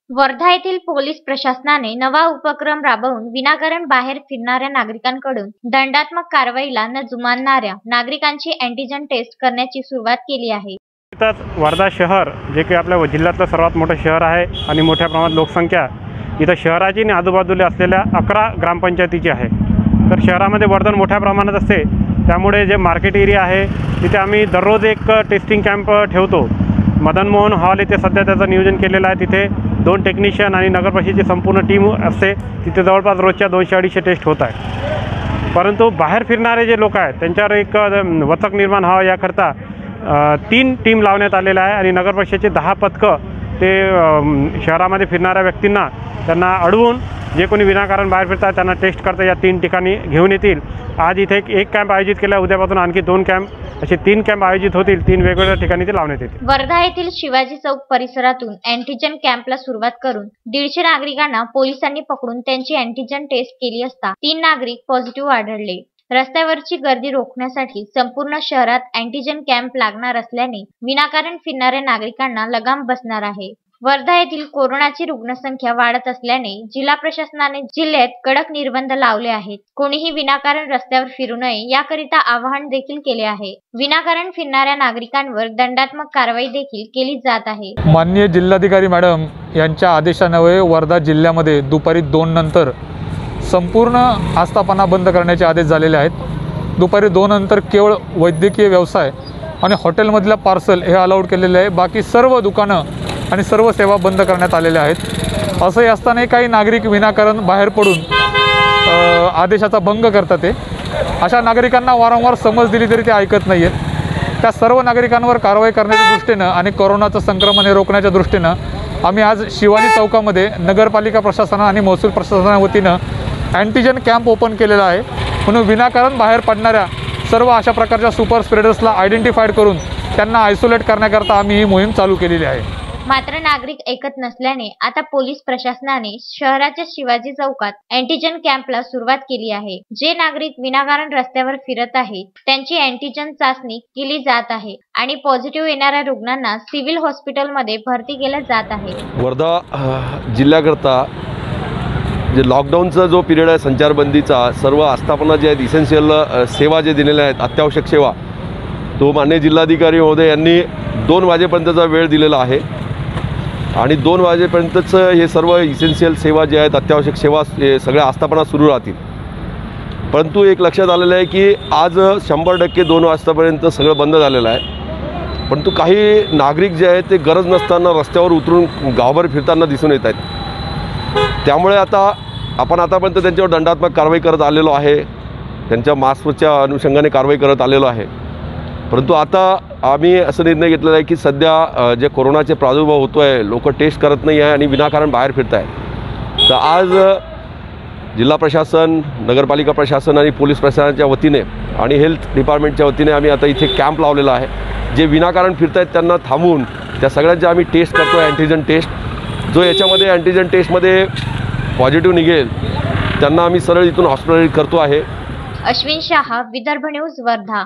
वर्धा येथील पोलीस प्रशासनाने नवा उपक्रम राबवून विनाकारण बाहेर फिरणाऱ्या नागरिकांकडून दंडात्मक कारवाईला न जुमानणाऱ्या नागरिकांची अँटीजन टेस्ट करण्याची सुरुवात केली आहे। वर्धा शहर जे की आपल्या जिल्ह्यातलं सर्वात मोठं शहर आहे आणि मोठ्या प्रमाणात लोकसंख्या इथं शहराची आणि आजूबाजूला असलेल्या 11 ग्रामपंचायतीची आहे। तर शहरामध्ये वर्धन मोठ्या प्रमाणात असते, त्यामुळे जे मार्केट एरिया आहे तिथे आम्ही दररोज एक टेस्टिंग कॅम्प ठेवतो। मदन मोहन हॉल येथे सध्या त्याचं नियोजन केलेलं आहे। तिथे 2 टेक्निशियन आणि नगरपालिकेची संपूर्ण टीम असते। तिथे जवळपास रोजच्या 200-250 टेस्ट होत आहे। परंतु बाहेर फिरणारे जे लोक आहेत त्यांच्यावर एक वचक निर्माण व्हावा याकरता 3 टीम लावण्यात आलेल्या आहे आणि नगरपालिकेचे 10 पथकं ते शहरामध्ये फिरणाऱ्या व्यक्तींना त्यांना अडवून जे कोणी विनाकारण बाहेर फिरतात त्यांना टेस्ट करता या 3 ठिकाणी घेऊन येतील। आज इथे एक कॅम्प आयोजित केला, उद्यापासून आणखी 2 कॅम्प असे 3 कॅम्प आयोजित होतील। 3 वेगवेगळ्या ठिकाणी ते लावण्यात येतील। वर्धा येथील शिवाजी चौक परिसरातून अँटीजन कॅम्पला सुरुवात करून 150 नागरिकांना पोलिसांनी पकडून त्यांची अँटीजन टेस्ट केली असता 3 नागरिक पॉझिटिव्ह आढळले। रस्त्यावरची गर्दी रोखण्यासाठी संपूर्ण शहरात अँटीजन कॅम्प लागणार असल्याने विनाकारण फिरणाऱ्या नागरिकांना लगाम बसणार आहे। वर्धा येथील कोरोनाची रुग्णसंख्या वाढत असल्याने जिल्हा प्रशासनाने जिल्ह्यात कडक निर्बंध लावले आहेत। कोणीही विनाकारण रस्त्यावर फिरू नये याकरिता आवाहन देखील केले आहे। विनाकारण फिरणाऱ्या नागरिकांवर दंडात्मक कारवाई देखील केली जात आहे। माननीय जिल्हाधिकारी मॅडम यांच्या आदेशान्वये वर्धा जिल्ह्यामध्ये दुपारी 2 नंतर संपूर्ण आस्थापना बंद करण्याचे आदेश झालेले आहेत। दुपारी 2 नंतर केवळ वैद्यकीय व्यवसाय आणि हॉटेलमधल्या पार्सल हे अलाउड केलेले आहे। बाकी सर्व दुकानं आणि सर्व सेवा बंद करण्यात आलेल्या आहेत। असंही असतानाही काही नागरिक विनाकारण बाहेर पडून आदेशाचा भंग करतात। अशा नागरिकांना वारंवार समज दिली तरी ते ऐकत नाही आहेत। त्या सर्व नागरिकांवर कारवाई करण्याच्या दृष्टीनं आणि कोरोनाचं संक्रमण हे रोखण्याच्या दृष्टीनं आम्ही आज शिवाजी चौकामध्ये नगरपालिका प्रशासन आणि महसूल प्रशासनाच्या वतीनं अँटीजन कॅम्प ओपन केलेला आहे। म्हणून विनाकारण बाहेर पडणाऱ्या सर्व अशा प्रकारच्या सुपर स्प्रेडर्सला आयडेंटिफाईड करून त्यांना आयसोलेट करण्याकरता आम्ही ही मोहीम चालू केलेली आहे। मात्र नागरिक ऐकत नसल्याने आता पोलीस प्रशासनाने शहराच्या शिवाजी चौकात अँटीजन कॅम्पला सुरुवात केली आहे। जे नागरिक विनाकारण रस्त्यावर फिरत आहेत त्यांची अँटीजन चाचणी केली जात आहे आणि पॉझिटिव्ह येणाऱ्या रुग्णांना सिव्हिल हॉस्पिटलमध्ये भरती केले जात आहे। वर्धा जिल्ह्याकरता जे लॉकडाऊनचा जो पिरियड आहे, संचारबंदीचा, सर्व आस्थापना जे आहेत, इसेन्शियल सेवा जे दिलेल्या आहेत, अत्यावश्यक सेवा, तो माननीय जिल्हाधिकारी महोदय यांनी 2 वाजेपर्यंतचा वेळ दिलेला आहे आणि 2 वाजेपर्यंतच हे सर्व इसेन्शियल सेवा जे आहेत, अत्यावश्यक सेवा, हे सगळ्या आस्थापना सुरू राहतील। परंतु एक लक्षात आलेलं आहे की आज 100% 2 वाजतापर्यंत सगळं बंद झालेलं आहे। परंतु काही नागरिक जे आहेत ते गरज नसताना रस्त्यावर उतरून गावभर फिरताना दिसून येत आहेत। त्यामुळे आता आपण आतापर्यंत त्यांच्यावर दंडात्मक कारवाई करत आलेलो आहे, त्यांच्या मास्कच्या अनुषंगाने कारवाई करत आलेलो आहे। परंतु आता आम्ही असं निर्णय घेतलेला आहे की सध्या जे कोरोनाचे प्रादुर्भाव होतो आहे, लोक टेस्ट करत नाही आहे आणि विनाकारण बाहेर फिरत आहेत। तर आज जिल्हा प्रशासन, नगरपालिका प्रशासन आणि पोलीस प्रशासनाच्या वतीने आणि हेल्थ डिपार्टमेंटच्या वतीने आम्ही आता इथे कॅम्प लावलेला आहे। जे विनाकारण फिरत आहेत त्यांना थांबवून त्या सगळ्यांच्या आम्ही टेस्ट करतो आहे, अँटीजन टेस्ट। जो याच्यामध्ये अँटीजन टेस्टमध्ये पॉझिटिव्ह निघेल त्यांना आम्ही सरळ इथून हॉस्पिटल करतो आहे। अश्विन शाह, विदर्भ न्यूज, वर्धा।